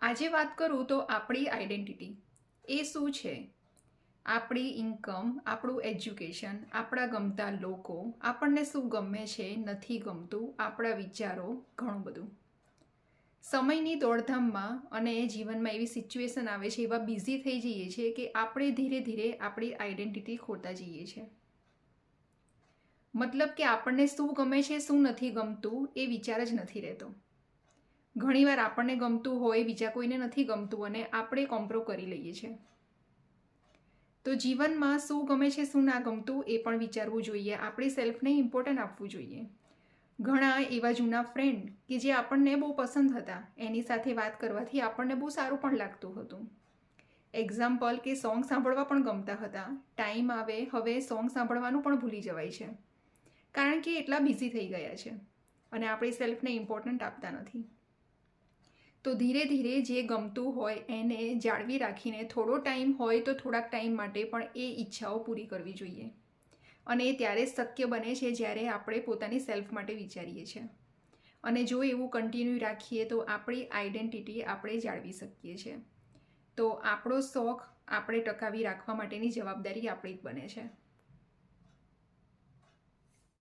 આજે વાત કરું તો આપણી આઈડેન્ટિટી એ શું છે? આપણી ઇન્કમ, આપણું એજ્યુકેશન, આપણા ગમતા લોકો, આપણને શું ગમે છે, નથી ગમતું, આપણા વિચારો, ઘણું બધું. સમયની દોડધામમાં અને જીવનમાં એવી સિચ્યુએશન આવે છે, એવા બિઝી થઈ જઈએ છીએ કે આપણે ધીરે ધીરે આપણી આઈડેન્ટિટી ખોતા જઈએ છીએ. મતલબ કે આપણને શું ગમે છે, શું નથી ગમતું એ વિચાર જ નથી રહેતો. ઘણીવાર આપણને ગમતું હોય, બીજા કોઈને નથી ગમતું અને આપણે કોમ્પ્રો કરી લઈએ છીએ. તો જીવનમાં શું ગમે છે, શું ના ગમતું એ પણ વિચારવું જોઈએ. આપણી સેલ્ફને ઇમ્પોર્ટન્ટ આપવું જોઈએ. ઘણા એવા જૂના ફ્રેન્ડ કે જે આપણને બહુ પસંદ હતા, એની સાથે વાત કરવાથી આપણને બહુ સારું પણ લાગતું હતું. એક્ઝામ્પલ કે સોંગ સાંભળવા પણ ગમતા હતા. ટાઈમ આવે હવે સોંગ સાંભળવાનું પણ ભૂલી જવાય છે, કારણ કે એટલા બિઝી થઈ ગયા છે અને આપણી સેલ્ફને ઇમ્પોર્ટન્ટ આપતા નથી. તો ધીરે ધીરે જે ગમતું હોય એને જાળવી રાખીને થોડો ટાઈમ હોય તો થોડાક ટાઈમ માટે પણ એ ઈચ્છાઓ પૂરી કરવી જોઈએ. અને એ ત્યારે જ શક્ય બને છે જ્યારે આપણે પોતાની સેલ્ફ માટે વિચારીએ છીએ. અને જો એવું કન્ટિન્યુ રાખીએ તો આપણી આઈડેન્ટિટી આપણે જાળવી શકીએ છીએ. તો આપણો શોખ આપણે ટકાવી રાખવા માટેની જવાબદારી આપણી જ બને છે.